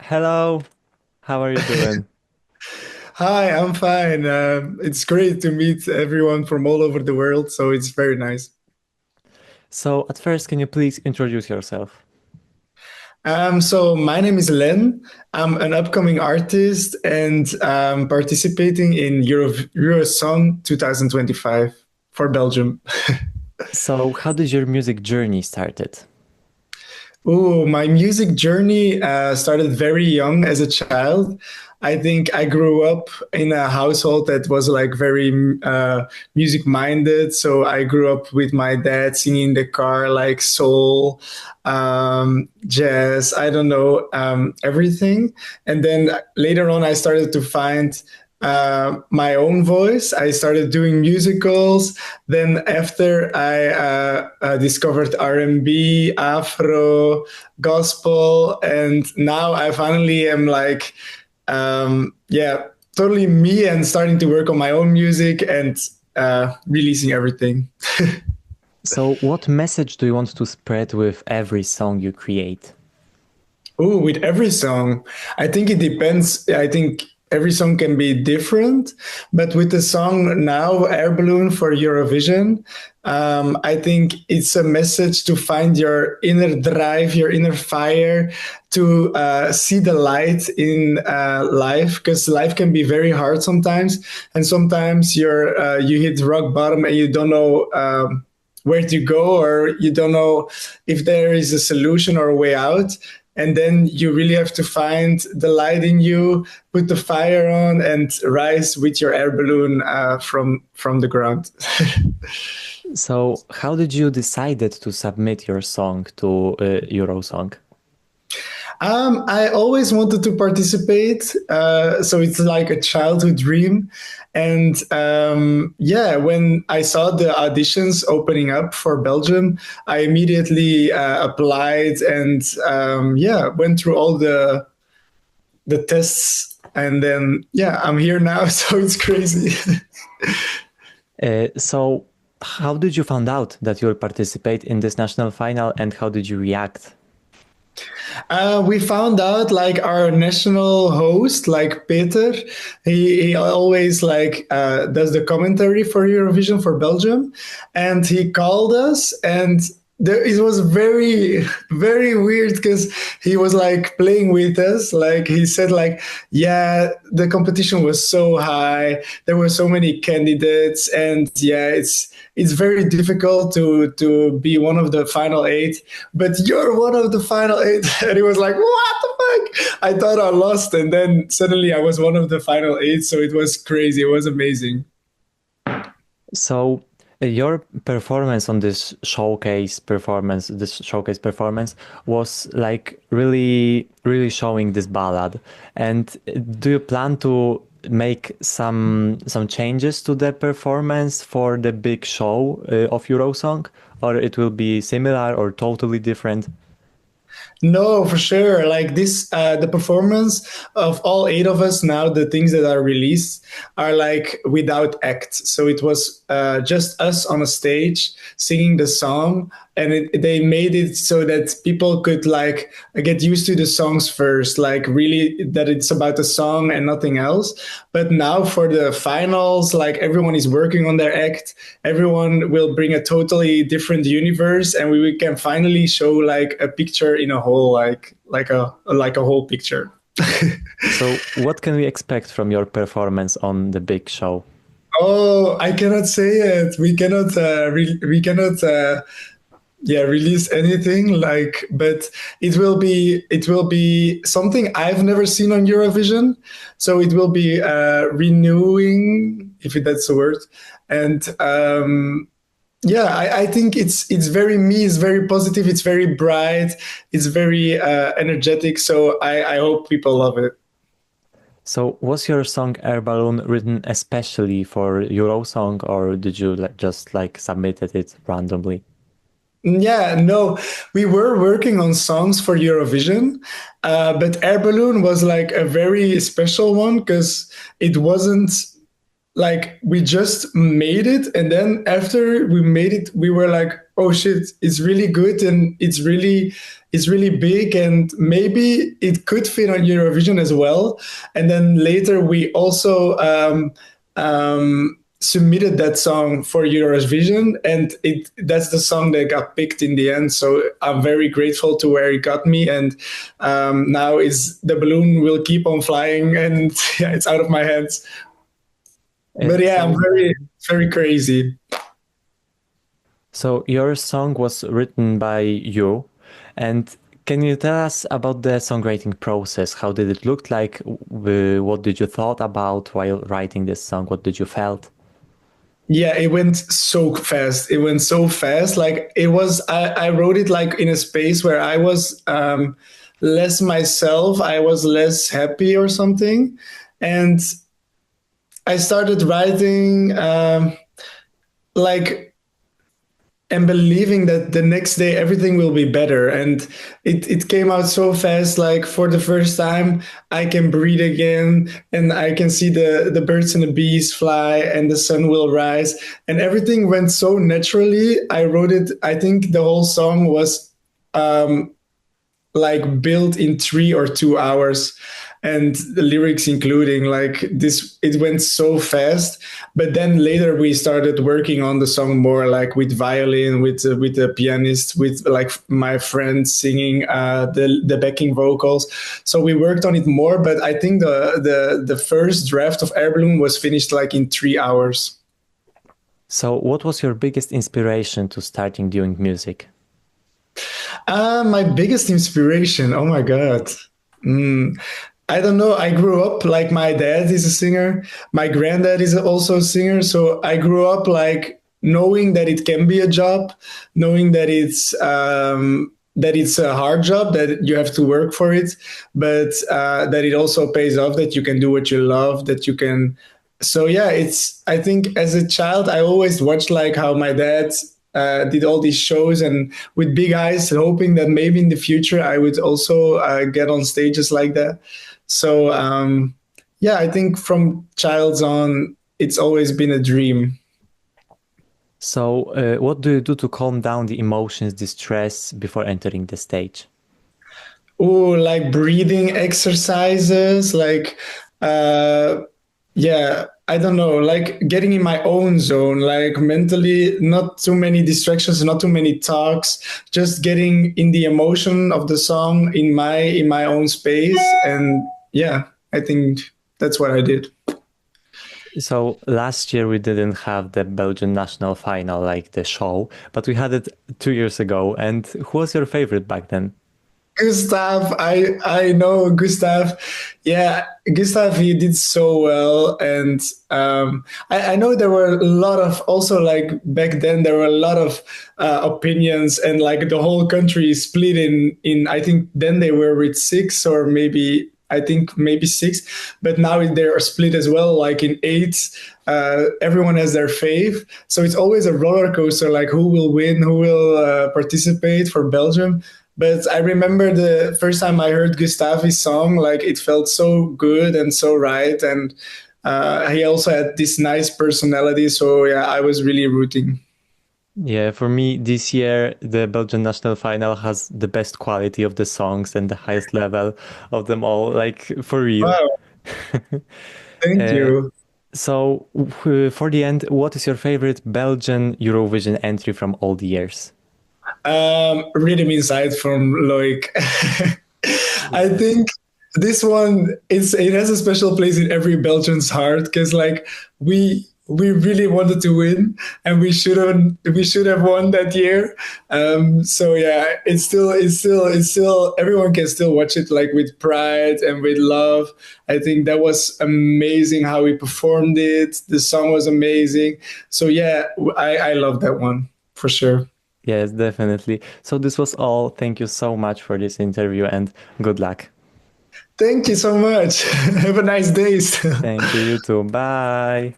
Hello, how are you doing? Hi, I'm fine. It's great to meet everyone from all over the world, so it's very nice. So, at first, can you please introduce yourself? So my name is Lenn. I'm an upcoming artist and participating in Eurosong 2025 for Belgium. So, how did your music journey started? Oh, my music journey started very young as a child. I think I grew up in a household that was like very music minded. So I grew up with my dad singing in the car, like soul, jazz, I don't know, everything. And then later on, I started to find my own voice. I started doing musicals. Then after I discovered R&B, Afro, gospel, and now I finally am like, yeah, totally me and starting to work on my own music and releasing everything. So, what message do you want to spread with every song you create? Oh, with every song, I think it depends. I think every song can be different, but with the song now, Air Balloon for Eurovision, I think it's a message to find your inner drive, your inner fire, to see the light in life, because life can be very hard sometimes, and sometimes you hit rock bottom and you don't know. Where to go, or you don't know if there is a solution or a way out, and then you really have to find the light in you, put the fire on, and rise with your air balloon from the ground. So, how did you decided to submit your song to Eurosong? I always wanted to participate, so it's like a childhood dream. And yeah, when I saw the auditions opening up for Belgium, I immediately applied and yeah, went through all the tests. And then yeah, I'm here now, so it's crazy. So, how did you find out that you'll participate in this national final, and how did you react? We found out like our national host, like Peter, he always like does the commentary for Eurovision for Belgium, and he called us and. It was very very weird because he was like playing with us, like he said like, yeah, the competition was so high, there were so many candidates, and yeah, it's very difficult to be one of the final eight, but you're one of the final eight. And he was like, what the fuck, I thought I lost, and then suddenly I was one of the final eight, so it was crazy, it was amazing. So, your performance on this showcase performance was like really, really showing this ballad. And do you plan to make some changes to the performance for the big show of Eurosong, or it will be similar or totally different? No, for sure. Like this, the performance of all eight of us now, the things that are released are like without acts. So it was just us on a stage singing the song, and they made it so that people could like get used to the songs first, like really that it's about the song and nothing else. But now for the finals, like everyone is working on their act. Everyone will bring a totally different universe, and we can finally show like a picture in a whole, like a whole picture. So, what can we expect from your performance on the big show? Oh, I cannot say it. We cannot yeah, release anything like, but it will be something I've never seen on Eurovision. So it will be renewing, if that's the word. And yeah, I think it's very me, it's very positive, it's very bright, it's very energetic. So I hope people love it. So, was your song Air Balloon written especially for Eurosong, or did you just like submitted it randomly? Yeah, no, we were working on songs for Eurovision, but Air Balloon was like a very special one because it wasn't like we just made it, and then after we made it we were like, oh shit, it's really good, and it's really big, and maybe it could fit on Eurovision as well. And then later we also submitted that song for Eurovision, and that's the song that got picked in the end. So I'm very grateful to where it got me, and now is the balloon will keep on flying, and yeah, it's out of my hands. But yeah, I'm very crazy. So your song was written by you, and can you tell us about the songwriting process? How did it look like? What did you thought about while writing this song? What did you felt? Yeah, it went so fast. It went so fast. Like it was, I wrote it like in a space where I was less myself. I was less happy or something. And I started writing like and believing that the next day everything will be better. And it came out so fast. Like for the first time, I can breathe again, and I can see the birds and the bees fly, and the sun will rise, and everything went so naturally. I wrote it, I think the whole song was like built in 3 or 2 hours, and the lyrics including, like this, it went so fast. But then later we started working on the song more, like with violin, with the pianist, with like my friends singing the backing vocals. So we worked on it more, but I think the first draft of Air Balloon was finished like in 3 hours. So what was your biggest inspiration to starting doing music? My biggest inspiration, oh my God. I don't know. I grew up like my dad is a singer. My granddad is also a singer. So I grew up like knowing that it can be a job, knowing that it's a hard job, that you have to work for it, but that it also pays off, that you can do what you love, that you can. So yeah, it's. I think as a child, I always watched like how my dad did all these shows, and with big eyes, hoping that maybe in the future I would also get on stages like that. So yeah, I think from child's on, it's always been a dream. So what do you do to calm down the emotions, the stress before entering the stage? Oh, like breathing exercises, like yeah, I don't know, like getting in my own zone, like mentally, not too many distractions, not too many talks, just getting in the emotion of the song in my own space. And yeah, I think that's what I did. So last year we didn't have the Belgian national final, like the show, but we had it 2 years ago. And who was your favorite back then? Gustav, I know Gustav. Yeah, Gustav, he did so well, and I know there were a lot of, also like back then there were a lot of opinions, and like the whole country is split in. I think then they were with six, or maybe I think maybe six, but now they are split as well, like in eight. Everyone has their fave, so it's always a roller coaster. Like who will win, who will participate for Belgium. But I remember the first time I heard Gustavi's song, like it felt so good and so right. And he also had this nice personality. So yeah, I was really rooting. Yeah, for me this year the Belgian national final has the best quality of the songs and the highest level of them all, like for real. Wow, thank Uh, you. so for the end, what is your favorite Belgian Eurovision entry from all the years? Rhythm Inside from Loic. I think this one, it has a special place in every Belgian's heart, because like we really wanted to win, and we should have won that year. So yeah, it's still everyone can still watch it like with pride and with love. I think that was amazing how we performed it. The song was amazing. So yeah, I love that one for sure. Yes, definitely. So this was all. Thank you so much for this interview and good luck. Thank you so much. Have a nice day. Thank you, you too. Bye.